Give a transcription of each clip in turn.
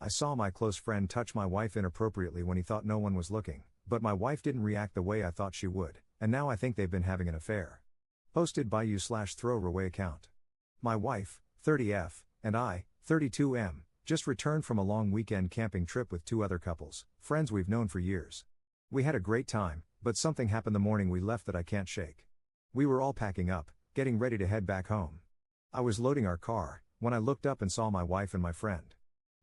I saw my close friend touch my wife inappropriately when he thought no one was looking, but my wife didn't react the way I thought she would, and now I think they've been having an affair. Posted by you/throwaway account. My wife, 30F, and I, 32M, just returned from a long weekend camping trip with two other couples, friends we've known for years. We had a great time, but something happened the morning we left that I can't shake. We were all packing up, getting ready to head back home. I was loading our car, when I looked up and saw my wife and my friend.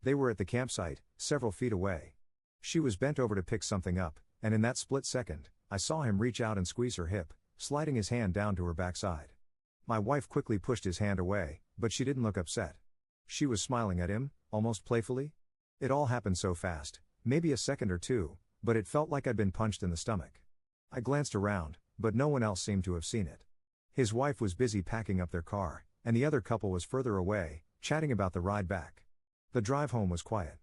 They were at the campsite, several feet away. She was bent over to pick something up, and in that split second, I saw him reach out and squeeze her hip, sliding his hand down to her backside. My wife quickly pushed his hand away, but she didn't look upset. She was smiling at him, almost playfully. It all happened so fast, maybe a second or two, but it felt like I'd been punched in the stomach. I glanced around, but no one else seemed to have seen it. His wife was busy packing up their car, and the other couple was further away, chatting about the ride back. The drive home was quiet.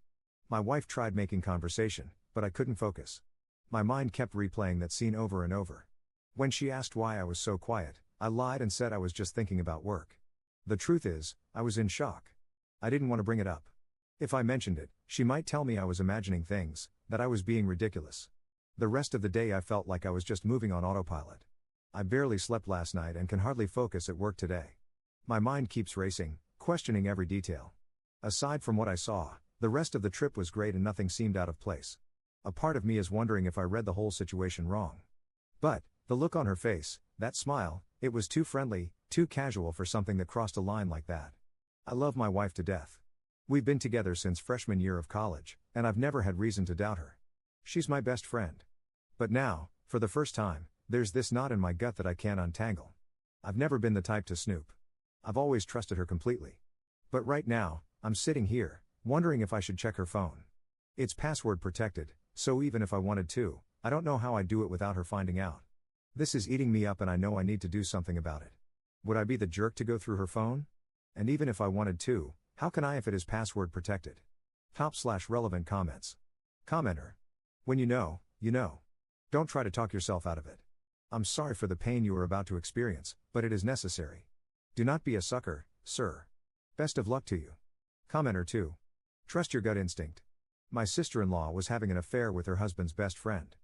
My wife tried making conversation, but I couldn't focus. My mind kept replaying that scene over and over. When she asked why I was so quiet, I lied and said I was just thinking about work. The truth is, I was in shock. I didn't want to bring it up. If I mentioned it, she might tell me I was imagining things, that I was being ridiculous. The rest of the day I felt like I was just moving on autopilot. I barely slept last night and can hardly focus at work today. My mind keeps racing, questioning every detail. Aside from what I saw, the rest of the trip was great and nothing seemed out of place. A part of me is wondering if I read the whole situation wrong. But, the look on her face, that smile, it was too friendly, too casual for something that crossed a line like that. I love my wife to death. We've been together since freshman year of college, and I've never had reason to doubt her. She's my best friend. But now, for the first time, there's this knot in my gut that I can't untangle. I've never been the type to snoop. I've always trusted her completely. But right now, I'm sitting here, wondering if I should check her phone. It's password protected, so even if I wanted to, I don't know how I'd do it without her finding out. This is eating me up and I know I need to do something about it. Would I be the jerk to go through her phone? And even if I wanted to, how can I if it is password protected? Top/relevant comments. Commenter. When you know, you know. Don't try to talk yourself out of it. I'm sorry for the pain you are about to experience, but it is necessary. Do not be a sucker, sir. Best of luck to you. Commenter 2. Trust your gut instinct. My sister-in-law was having an affair with her husband's best friend.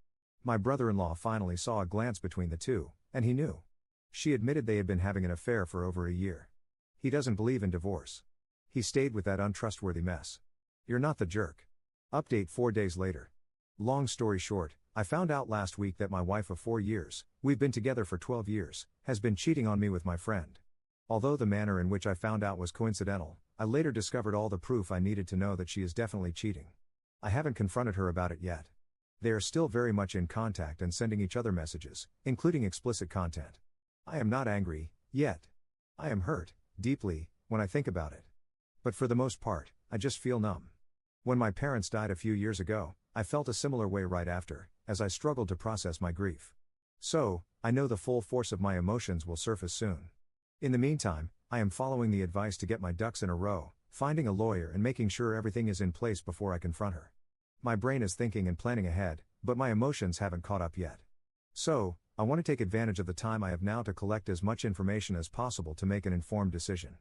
My brother-in-law finally saw a glance between the two, and he knew. She admitted they had been having an affair for over a year. He doesn't believe in divorce. He stayed with that untrustworthy mess. You're not the jerk. Update 4 days later. Long story short, I found out last week that my wife of 4 years, we've been together for 12 years, has been cheating on me with my friend. Although the manner in which I found out was coincidental, I later discovered all the proof I needed to know that she is definitely cheating. I haven't confronted her about it yet. They are still very much in contact and sending each other messages, including explicit content. I am not angry, yet. I am hurt, deeply, when I think about it. But for the most part, I just feel numb. When my parents died a few years ago, I felt a similar way right after, as I struggled to process my grief. So, I know the full force of my emotions will surface soon. In the meantime, I am following the advice to get my ducks in a row, finding a lawyer and making sure everything is in place before I confront her. My brain is thinking and planning ahead, but my emotions haven't caught up yet. So, I want to take advantage of the time I have now to collect as much information as possible to make an informed decision.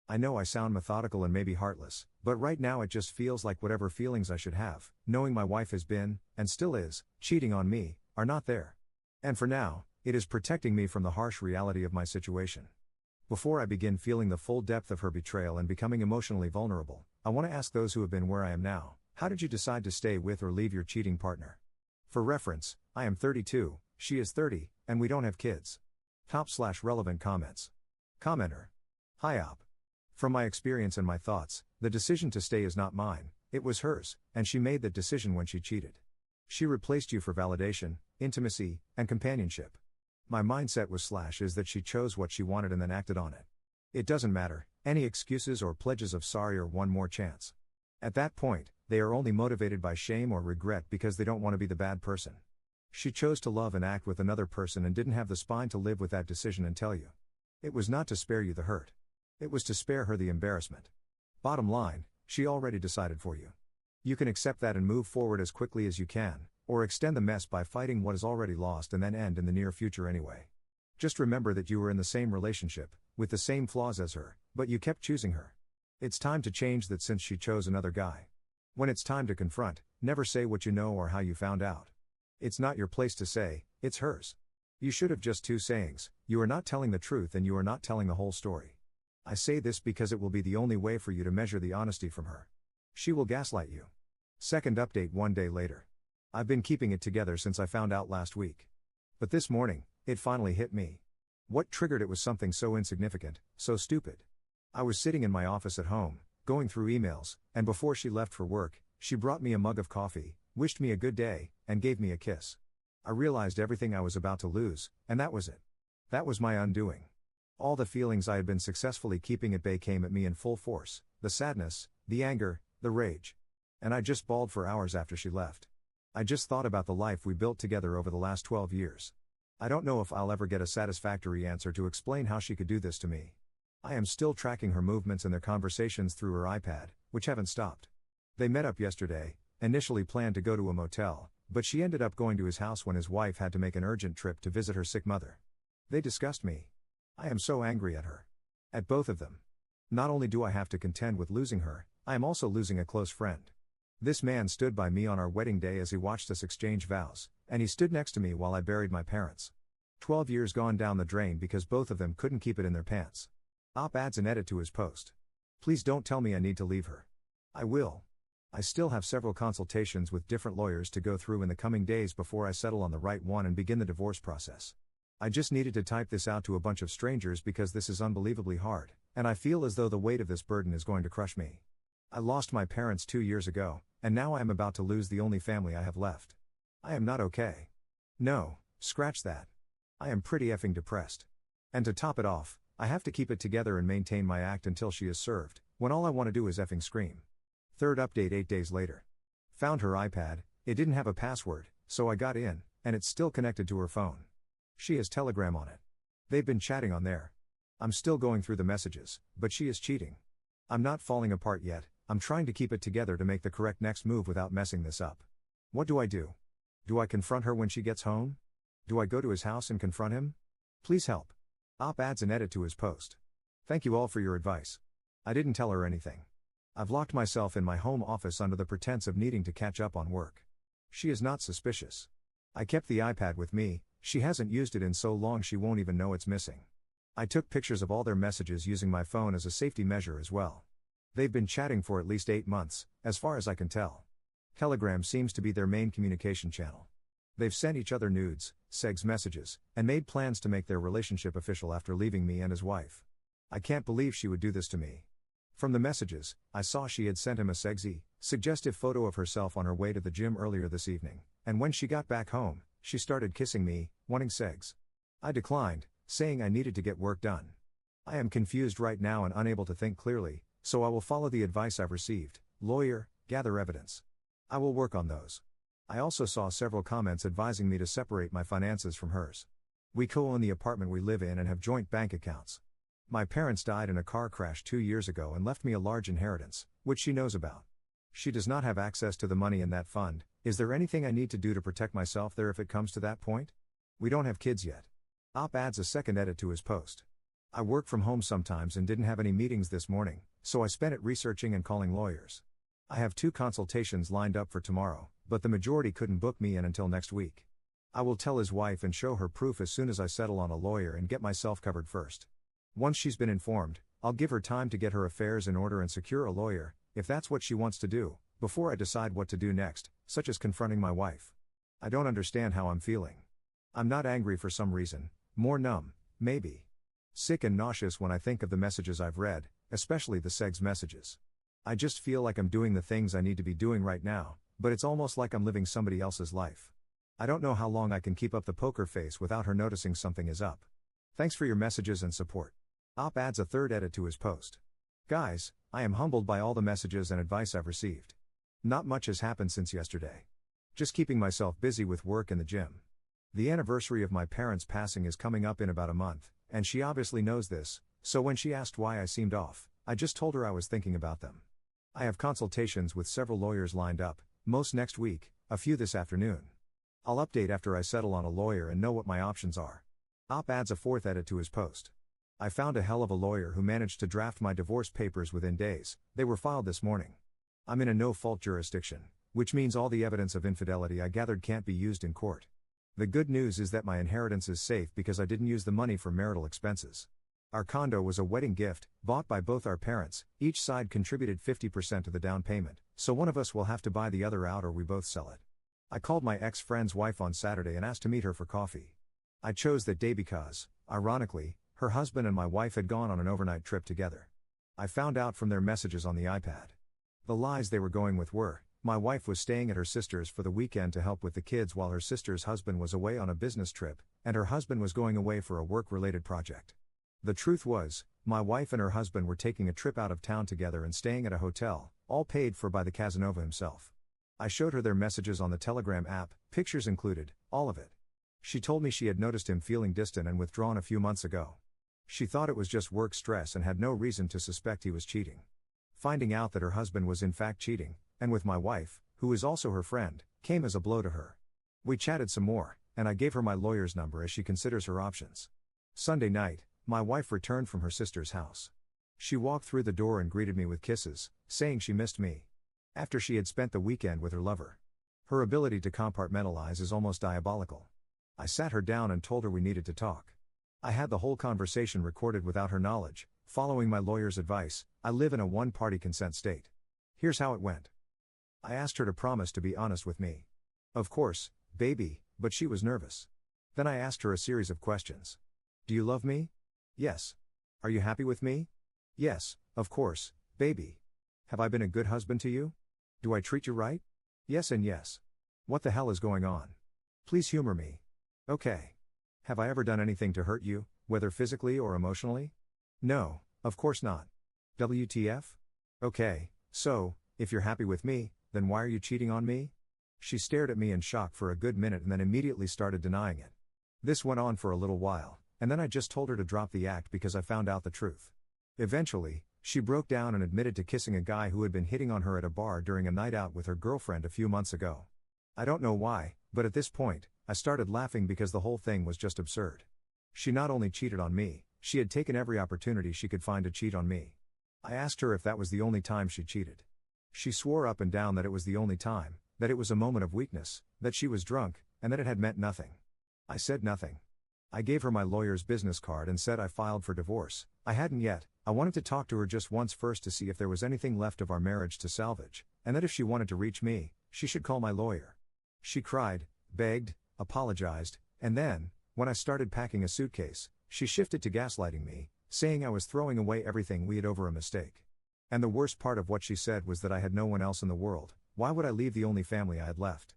I know I sound methodical and maybe heartless, but right now it just feels like whatever feelings I should have, knowing my wife has been, and still is, cheating on me, are not there. And for now, it is protecting me from the harsh reality of my situation. Before I begin feeling the full depth of her betrayal and becoming emotionally vulnerable, I want to ask those who have been where I am now, how did you decide to stay with or leave your cheating partner? For reference, I am 32, she is 30, and we don't have kids. Top/relevant comments. Commenter. Hi op. From my experience and my thoughts, the decision to stay is not mine, it was hers, and she made that decision when she cheated. She replaced you for validation, intimacy, and companionship. My mindset was/is that she chose what she wanted and then acted on it. It doesn't matter, any excuses or pledges of sorry or one more chance. At that point, they are only motivated by shame or regret because they don't want to be the bad person. She chose to love and act with another person and didn't have the spine to live with that decision and tell you. It was not to spare you the hurt. It was to spare her the embarrassment. Bottom line, she already decided for you. You can accept that and move forward as quickly as you can, or extend the mess by fighting what is already lost and then end in the near future anyway. Just remember that you were in the same relationship, with the same flaws as her, but you kept choosing her. It's time to change that since she chose another guy. When it's time to confront, never say what you know or how you found out. It's not your place to say, it's hers. You should have just two sayings: you are not telling the truth and you are not telling the whole story. I say this because it will be the only way for you to measure the honesty from her. She will gaslight you. Second update 1 day later. I've been keeping it together since I found out last week. But this morning, it finally hit me. What triggered it was something so insignificant, so stupid. I was sitting in my office at home, going through emails, and before she left for work, she brought me a mug of coffee, wished me a good day, and gave me a kiss. I realized everything I was about to lose, and that was it. That was my undoing. All the feelings I had been successfully keeping at bay came at me in full force: the sadness, the anger, the rage. And I just bawled for hours after she left. I just thought about the life we built together over the last 12 years. I don't know if I'll ever get a satisfactory answer to explain how she could do this to me. I am still tracking her movements and their conversations through her iPad, which haven't stopped. They met up yesterday, initially planned to go to a motel, but she ended up going to his house when his wife had to make an urgent trip to visit her sick mother. They disgust me. I am so angry at her. At both of them. Not only do I have to contend with losing her, I am also losing a close friend. This man stood by me on our wedding day as he watched us exchange vows, and he stood next to me while I buried my parents. 12 years gone down the drain because both of them couldn't keep it in their pants. Op adds an edit to his post. Please don't tell me I need to leave her. I will. I still have several consultations with different lawyers to go through in the coming days before I settle on the right one and begin the divorce process. I just needed to type this out to a bunch of strangers because this is unbelievably hard, and I feel as though the weight of this burden is going to crush me. I lost my parents 2 years ago, and now I am about to lose the only family I have left. I am not okay. No, scratch that. I am pretty effing depressed. And to top it off, I have to keep it together and maintain my act until she is served, when all I want to do is effing scream. Third update 8 days later. Found her iPad, it didn't have a password, so I got in, and it's still connected to her phone. She has Telegram on it. They've been chatting on there. I'm still going through the messages, but she is cheating. I'm not falling apart yet, I'm trying to keep it together to make the correct next move without messing this up. What do I do? Do I confront her when she gets home? Do I go to his house and confront him? Please help. Op adds an edit to his post. Thank you all for your advice. I didn't tell her anything. I've locked myself in my home office under the pretense of needing to catch up on work. She is not suspicious. I kept the iPad with me, she hasn't used it in so long she won't even know it's missing. I took pictures of all their messages using my phone as a safety measure as well. They've been chatting for at least 8 months, as far as I can tell. Telegram seems to be their main communication channel. They've sent each other nudes, sex messages, and made plans to make their relationship official after leaving me and his wife. I can't believe she would do this to me. From the messages, I saw she had sent him a sexy, suggestive photo of herself on her way to the gym earlier this evening, and when she got back home, she started kissing me, wanting sex. I declined, saying I needed to get work done. I am confused right now and unable to think clearly, so I will follow the advice I've received: lawyer, gather evidence. I will work on those. I also saw several comments advising me to separate my finances from hers. We co-own the apartment we live in and have joint bank accounts. My parents died in a car crash 2 years ago and left me a large inheritance, which she knows about. She does not have access to the money in that fund. Is there anything I need to do to protect myself there if it comes to that point? We don't have kids yet. Op adds a second edit to his post. I work from home sometimes and didn't have any meetings this morning, so I spent it researching and calling lawyers. I have 2 consultations lined up for tomorrow, but the majority couldn't book me in until next week. I will tell his wife and show her proof as soon as I settle on a lawyer and get myself covered first. Once she's been informed, I'll give her time to get her affairs in order and secure a lawyer, if that's what she wants to do, before I decide what to do next, such as confronting my wife. I don't understand how I'm feeling. I'm not angry for some reason, more numb, maybe. Sick and nauseous when I think of the messages I've read, especially the sex messages. I just feel like I'm doing the things I need to be doing right now, but it's almost like I'm living somebody else's life. I don't know how long I can keep up the poker face without her noticing something is up. Thanks for your messages and support. Op adds a third edit to his post. Guys, I am humbled by all the messages and advice I've received. Not much has happened since yesterday. Just keeping myself busy with work and the gym. The anniversary of my parents' passing is coming up in about a month, and she obviously knows this, so when she asked why I seemed off, I just told her I was thinking about them. I have consultations with several lawyers lined up, most next week, a few this afternoon. I'll update after I settle on a lawyer and know what my options are. Op adds a fourth edit to his post. I found a hell of a lawyer who managed to draft my divorce papers within days. They were filed this morning. I'm in a no-fault jurisdiction, which means all the evidence of infidelity I gathered can't be used in court. The good news is that my inheritance is safe because I didn't use the money for marital expenses. Our condo was a wedding gift, bought by both our parents. Each side contributed 50% of the down payment, so one of us will have to buy the other out or we both sell it. I called my ex-friend's wife on Saturday and asked to meet her for coffee. I chose that day because, ironically, her husband and my wife had gone on an overnight trip together. I found out from their messages on the iPad. The lies they were going with were, my wife was staying at her sister's for the weekend to help with the kids while her sister's husband was away on a business trip, and her husband was going away for a work-related project. The truth was, my wife and her husband were taking a trip out of town together and staying at a hotel, all paid for by the Casanova himself. I showed her their messages on the Telegram app, pictures included, all of it. She told me she had noticed him feeling distant and withdrawn a few months ago. She thought it was just work stress and had no reason to suspect he was cheating. Finding out that her husband was in fact cheating, and with my wife, who is also her friend, came as a blow to her. We chatted some more, and I gave her my lawyer's number as she considers her options. Sunday night, my wife returned from her sister's house. She walked through the door and greeted me with kisses, saying she missed me. After she had spent the weekend with her lover. Her ability to compartmentalize is almost diabolical. I sat her down and told her we needed to talk. I had the whole conversation recorded without her knowledge. Following my lawyer's advice, I live in a one-party consent state. Here's how it went. I asked her to promise to be honest with me. Of course, baby, but she was nervous. Then I asked her a series of questions. Do you love me? Yes. Are you happy with me? Yes, of course, baby. Have I been a good husband to you? Do I treat you right? Yes and yes. What the hell is going on? Please humor me. Okay. Have I ever done anything to hurt you, whether physically or emotionally? No, of course not. WTF? Okay, so, if you're happy with me, then why are you cheating on me? She stared at me in shock for a good minute and then immediately started denying it. This went on for a little while, and then I just told her to drop the act because I found out the truth. Eventually, she broke down and admitted to kissing a guy who had been hitting on her at a bar during a night out with her girlfriend a few months ago. I don't know why, but at this point, I started laughing because the whole thing was just absurd. She not only cheated on me, she had taken every opportunity she could find to cheat on me. I asked her if that was the only time she cheated. She swore up and down that it was the only time, that it was a moment of weakness, that she was drunk, and that it had meant nothing. I said nothing. I gave her my lawyer's business card and said I filed for divorce. I hadn't yet. I wanted to talk to her just once first to see if there was anything left of our marriage to salvage, and that if she wanted to reach me, she should call my lawyer. She cried, begged, apologized, and then, when I started packing a suitcase, she shifted to gaslighting me, saying I was throwing away everything we had over a mistake. And the worst part of what she said was that I had no one else in the world. Why would I leave the only family I had left?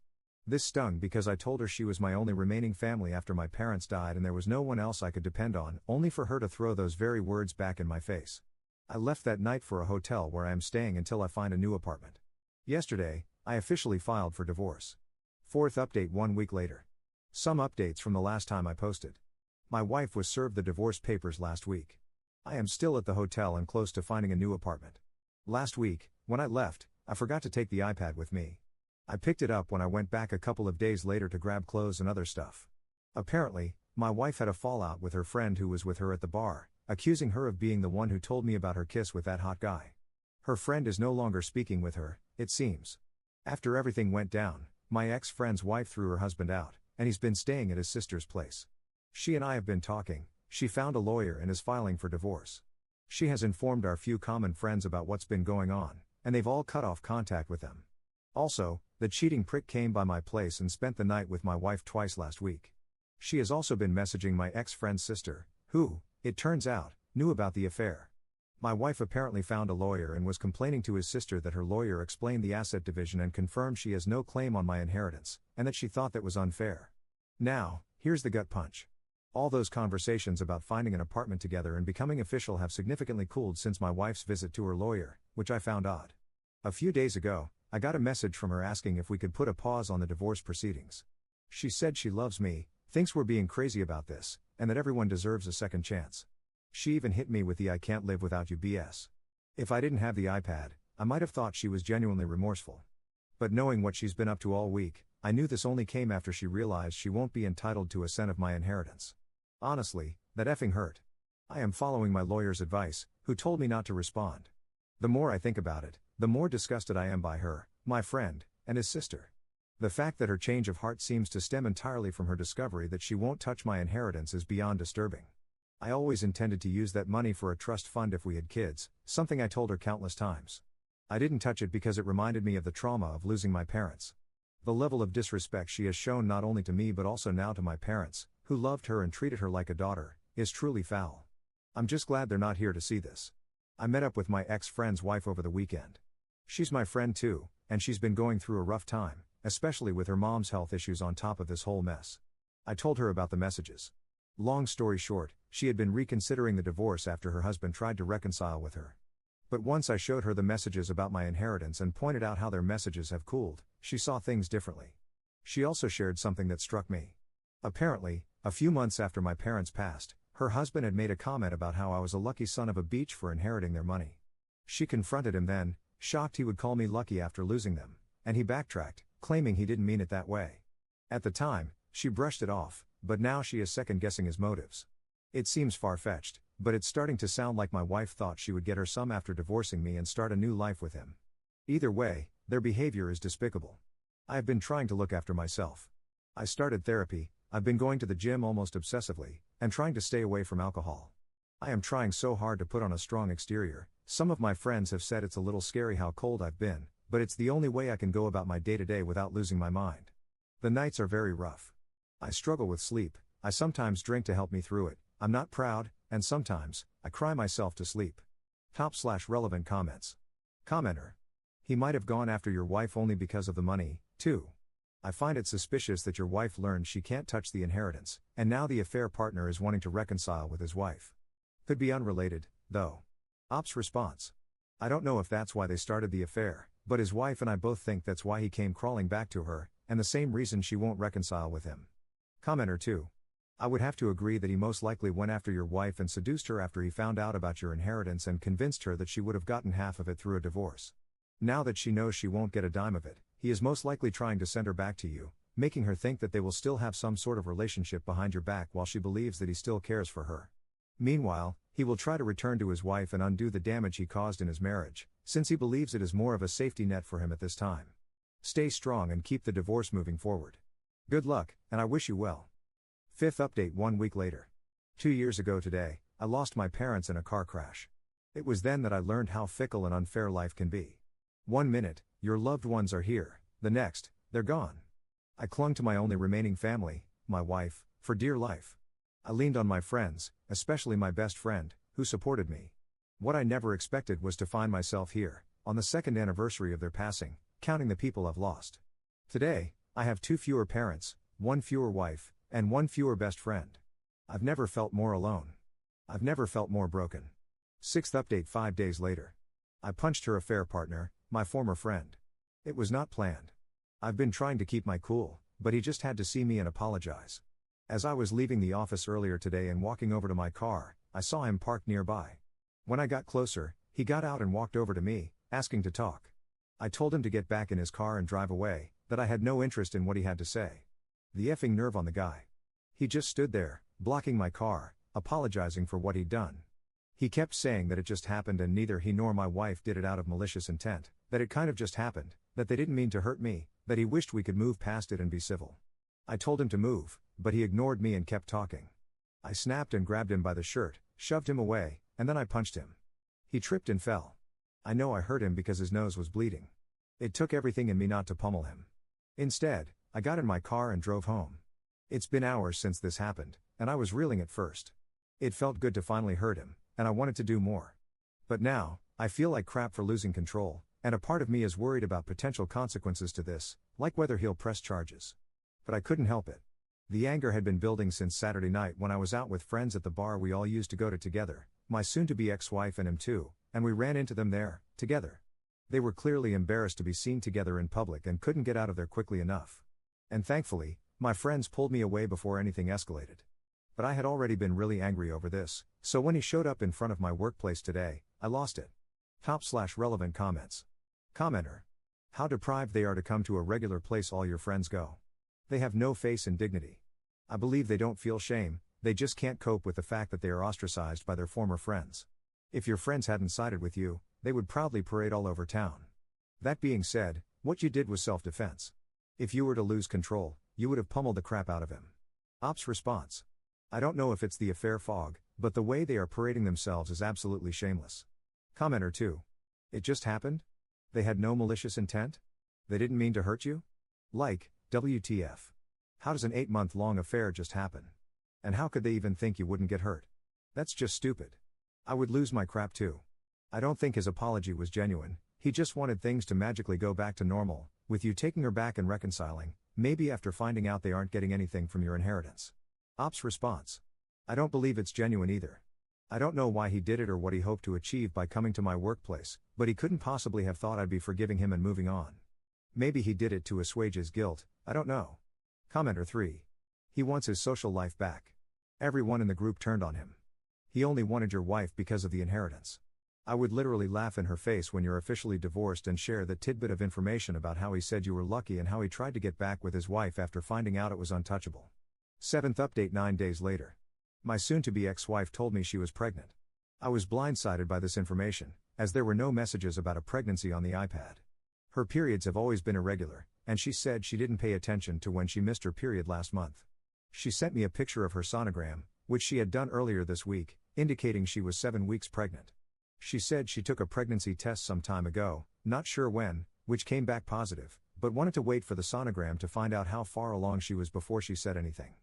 This stung because I told her she was my only remaining family after my parents died and there was no one else I could depend on, only for her to throw those very words back in my face. I left that night for a hotel where I am staying until I find a new apartment. Yesterday, I officially filed for divorce. Fourth update 1 week later. Some updates from the last time I posted. My wife was served the divorce papers last week. I am still at the hotel and close to finding a new apartment. Last week, when I left, I forgot to take the iPad with me. I picked it up when I went back a couple of days later to grab clothes and other stuff. Apparently, my wife had a fallout with her friend who was with her at the bar, accusing her of being the one who told me about her kiss with that hot guy. Her friend is no longer speaking with her, it seems. After everything went down, my ex-friend's wife threw her husband out, and he's been staying at his sister's place. She and I have been talking. She found a lawyer and is filing for divorce. She has informed our few common friends about what's been going on, and they've all cut off contact with them. Also, the cheating prick came by my place and spent the night with my wife twice last week. She has also been messaging my ex-friend's sister, who, it turns out, knew about the affair. My wife apparently found a lawyer and was complaining to his sister that her lawyer explained the asset division and confirmed she has no claim on my inheritance, and that she thought that was unfair. Now, here's the gut punch. All those conversations about finding an apartment together and becoming official have significantly cooled since my wife's visit to her lawyer, which I found odd. A few days ago, I got a message from her asking if we could put a pause on the divorce proceedings. She said she loves me, thinks we're being crazy about this, and that everyone deserves a second chance. She even hit me with the "I can't live without you" BS. If I didn't have the iPad, I might have thought she was genuinely remorseful. But knowing what she's been up to all week, I knew this only came after she realized she won't be entitled to a cent of my inheritance. Honestly, that effing hurt. I am following my lawyer's advice, who told me not to respond. The more I think about it, The more disgusted I am by her, my friend, and his sister. The fact that her change of heart seems to stem entirely from her discovery that she won't touch my inheritance is beyond disturbing. I always intended to use that money for a trust fund if we had kids, something I told her countless times. I didn't touch it because it reminded me of the trauma of losing my parents. The level of disrespect she has shown not only to me but also now to my parents, who loved her and treated her like a daughter, is truly foul. I'm just glad they're not here to see this. I met up with my ex-friend's wife over the weekend. She's my friend too, and she's been going through a rough time, especially with her mom's health issues on top of this whole mess. I told her about the messages. Long story short, she had been reconsidering the divorce after her husband tried to reconcile with her. But once I showed her the messages about my inheritance and pointed out how their messages have cooled, she saw things differently. She also shared something that struck me. Apparently, a few months after my parents passed, her husband had made a comment about how I was a lucky son of a bitch for inheriting their money. She confronted him then, shocked he would call me lucky after losing them, and he backtracked, claiming he didn't mean it that way. At the time, she brushed it off, but now she is second-guessing his motives. It seems far-fetched, but it's starting to sound like my wife thought she would get her some after divorcing me and start a new life with him. Either way, their behavior is despicable. I have been trying to look after myself. I started therapy, I've been going to the gym almost obsessively, and trying to stay away from alcohol. I am trying so hard to put on a strong exterior. Some of my friends have said it's a little scary how cold I've been, but it's the only way I can go about my day-to-day without losing my mind. The nights are very rough. I struggle with sleep, I sometimes drink to help me through it, I'm not proud, and sometimes, I cry myself to sleep. Top/relevant comments. Commenter. He might have gone after your wife only because of the money, too. I find it suspicious that your wife learned she can't touch the inheritance, and now the affair partner is wanting to reconcile with his wife. Could be unrelated, though. Ops response. I don't know if that's why they started the affair, but his wife and I both think that's why he came crawling back to her, and the same reason she won't reconcile with him. Commenter 2. I would have to agree that he most likely went after your wife and seduced her after he found out about your inheritance and convinced her that she would have gotten half of it through a divorce. Now that she knows she won't get a dime of it, he is most likely trying to send her back to you, making her think that they will still have some sort of relationship behind your back while she believes that he still cares for her. Meanwhile, he will try to return to his wife and undo the damage he caused in his marriage, since he believes it is more of a safety net for him at this time. Stay strong and keep the divorce moving forward. Good luck, and I wish you well. Fifth update 1 week later. 2 years ago today, I lost my parents in a car crash. It was then that I learned how fickle and unfair life can be. 1 minute, your loved ones are here, the next, they're gone. I clung to my only remaining family, my wife, for dear life. I leaned on my friends, especially my best friend, who supported me. What I never expected was to find myself here, on the second anniversary of their passing, counting the people I've lost. Today, I have 2 fewer parents, 1 fewer wife, and 1 fewer best friend. I've never felt more alone. I've never felt more broken. Sixth update 5 days later. I punched her affair partner, my former friend. It was not planned. I've been trying to keep my cool, but he just had to see me and apologize. As I was leaving the office earlier today and walking over to my car, I saw him parked nearby. When I got closer, he got out and walked over to me, asking to talk. I told him to get back in his car and drive away, that I had no interest in what he had to say. The effing nerve on the guy. He just stood there, blocking my car, apologizing for what he'd done. He kept saying that it just happened and neither he nor my wife did it out of malicious intent, that it kind of just happened, that they didn't mean to hurt me, that he wished we could move past it and be civil. I told him to move, but he ignored me and kept talking. I snapped and grabbed him by the shirt, shoved him away, and then I punched him. He tripped and fell. I know I hurt him because his nose was bleeding. It took everything in me not to pummel him. Instead, I got in my car and drove home. It's been hours since this happened, and I was reeling at first. It felt good to finally hurt him, and I wanted to do more. But now, I feel like crap for losing control, and a part of me is worried about potential consequences to this, like whether he'll press charges. But I couldn't help it. The anger had been building since Saturday night when I was out with friends at the bar we all used to go to together, my soon-to-be ex-wife and him too, and we ran into them there, together. They were clearly embarrassed to be seen together in public and couldn't get out of there quickly enough. And thankfully, my friends pulled me away before anything escalated. But I had already been really angry over this, so when he showed up in front of my workplace today, I lost it. Top/relevant comments. Commenter. How deprived they are to come to a regular place all your friends go. They have no face and dignity. I believe they don't feel shame, they just can't cope with the fact that they are ostracized by their former friends. If your friends hadn't sided with you, they would proudly parade all over town. That being said, what you did was self-defense. If you were to lose control, you would have pummeled the crap out of him. Op's response. I don't know if it's the affair fog, but the way they are parading themselves is absolutely shameless. Commenter 2. It just happened? They had no malicious intent? They didn't mean to hurt you? Like, WTF. How does an 8-month-long affair just happen? And how could they even think you wouldn't get hurt? That's just stupid. I would lose my crap too. I don't think his apology was genuine, he just wanted things to magically go back to normal, with you taking her back and reconciling, maybe after finding out they aren't getting anything from your inheritance. Op's response. I don't believe it's genuine either. I don't know why he did it or what he hoped to achieve by coming to my workplace, but he couldn't possibly have thought I'd be forgiving him and moving on. Maybe he did it to assuage his guilt, I don't know. Commenter 3. He wants his social life back. Everyone in the group turned on him. He only wanted your wife because of the inheritance. I would literally laugh in her face when you're officially divorced and share that tidbit of information about how he said you were lucky and how he tried to get back with his wife after finding out it was untouchable. 7th update 9 days later. My soon-to-be ex-wife told me she was pregnant. I was blindsided by this information, as there were no messages about a pregnancy on the iPad. Her periods have always been irregular, and she said she didn't pay attention to when she missed her period last month. She sent me a picture of her sonogram, which she had done earlier this week, indicating she was 7 weeks pregnant. She said she took a pregnancy test some time ago, not sure when, which came back positive, but wanted to wait for the sonogram to find out how far along she was before she said anything.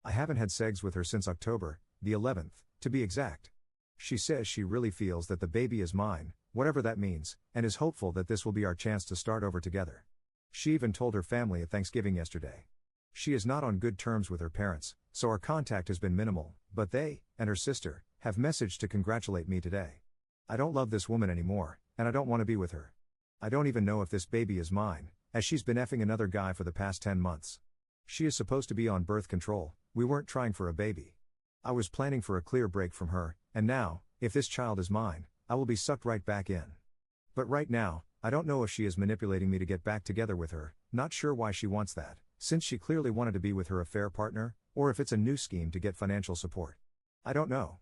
I haven't had sex with her since October, the 11th, to be exact. She says she really feels that the baby is mine, whatever that means, and is hopeful that this will be our chance to start over together. She even told her family at Thanksgiving yesterday. She is not on good terms with her parents, so our contact has been minimal, but they, and her sister, have messaged to congratulate me today. I don't love this woman anymore, and I don't want to be with her. I don't even know if this baby is mine, as she's been effing another guy for the past 10 months. She is supposed to be on birth control, we weren't trying for a baby. I was planning for a clear break from her, and now, if this child is mine, I will be sucked right back in. But right now, I don't know if she is manipulating me to get back together with her, not sure why she wants that, since she clearly wanted to be with her affair partner, or if it's a new scheme to get financial support. I don't know.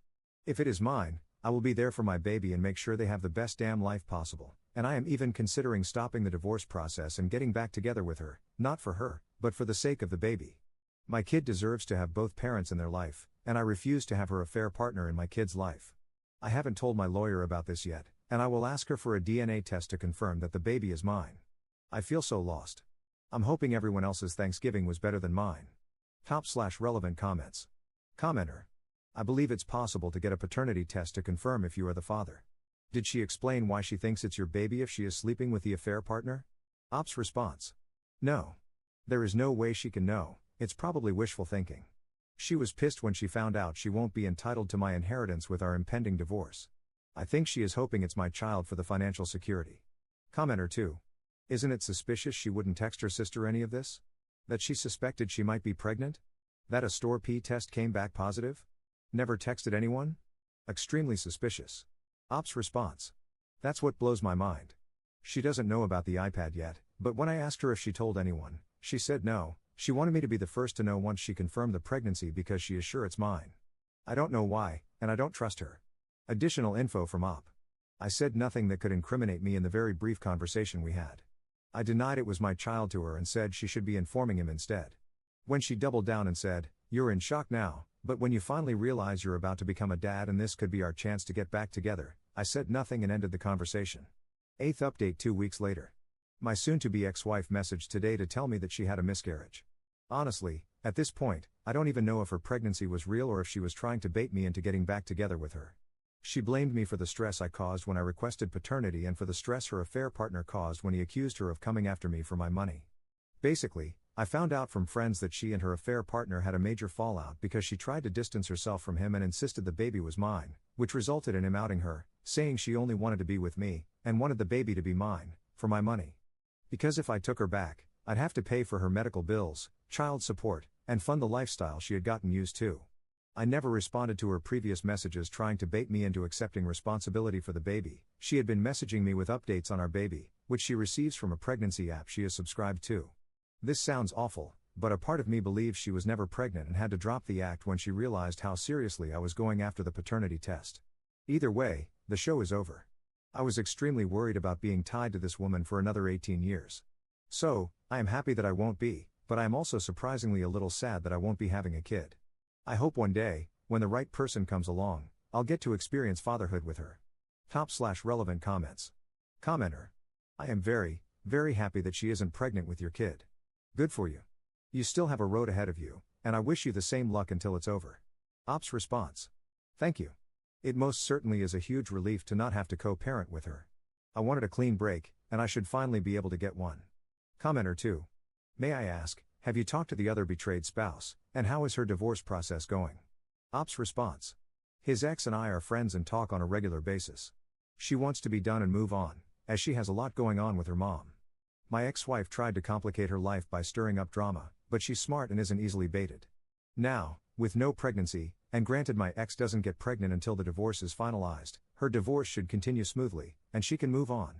If it is mine, I will be there for my baby and make sure they have the best damn life possible, and I am even considering stopping the divorce process and getting back together with her, not for her, but for the sake of the baby. My kid deserves to have both parents in their life, and I refuse to have her affair partner in my kid's life. I haven't told my lawyer about this yet, and I will ask her for a DNA test to confirm that the baby is mine. I feel so lost. I'm hoping everyone else's Thanksgiving was better than mine. Top/relevant comments. Commenter. I believe it's possible to get a paternity test to confirm if you are the father. Did she explain why she thinks it's your baby if she is sleeping with the affair partner? Op's response. No. There is no way she can know, it's probably wishful thinking. She was pissed when she found out she won't be entitled to my inheritance with our impending divorce. I think she is hoping it's my child for the financial security. Commenter 2. Isn't it suspicious she wouldn't text her sister any of this? That she suspected she might be pregnant? That a store P test came back positive? Never texted anyone? Extremely suspicious. Op's response. That's what blows my mind. She doesn't know about the iPad yet, but when I asked her if she told anyone, she said no. She wanted me to be the first to know once she confirmed the pregnancy because she is sure it's mine. I don't know why, and I don't trust her. Additional info from Op. I said nothing that could incriminate me in the very brief conversation we had. I denied it was my child to her and said she should be informing him instead. When she doubled down and said, "You're in shock now, but when you finally realize you're about to become a dad and this could be our chance to get back together," I said nothing and ended the conversation. 8th update 2 weeks later. My soon-to-be ex-wife messaged today to tell me that she had a miscarriage. Honestly, at this point, I don't even know if her pregnancy was real or if she was trying to bait me into getting back together with her. She blamed me for the stress I caused when I requested paternity and for the stress her affair partner caused when he accused her of coming after me for my money. Basically, I found out from friends that she and her affair partner had a major fallout because she tried to distance herself from him and insisted the baby was mine, which resulted in him outing her, saying she only wanted to be with me, and wanted the baby to be mine, for my money. Because if I took her back, I'd have to pay for her medical bills, child support, and fund the lifestyle she had gotten used to. I never responded to her previous messages trying to bait me into accepting responsibility for the baby. She had been messaging me with updates on our baby, which she receives from a pregnancy app she is subscribed to. This sounds awful, but a part of me believes she was never pregnant and had to drop the act when she realized how seriously I was going after the paternity test. Either way, the show is over. I was extremely worried about being tied to this woman for another 18 years. So, I am happy that I won't be, but I am also surprisingly a little sad that I won't be having a kid. I hope one day, when the right person comes along, I'll get to experience fatherhood with her. Top/relevant comments. Commenter. I am very, very happy that she isn't pregnant with your kid. Good for you. You still have a road ahead of you, and I wish you the same luck until it's over. Ops response. Thank you. It most certainly is a huge relief to not have to co-parent with her. I wanted a clean break, and I should finally be able to get one. Commenter 2. May I ask, have you talked to the other betrayed spouse, and how is her divorce process going? Ops response. His ex and I are friends and talk on a regular basis. She wants to be done and move on, as she has a lot going on with her mom. My ex-wife tried to complicate her life by stirring up drama, but she's smart and isn't easily baited. Now, with no pregnancy, and granted my ex doesn't get pregnant until the divorce is finalized, her divorce should continue smoothly, and she can move on.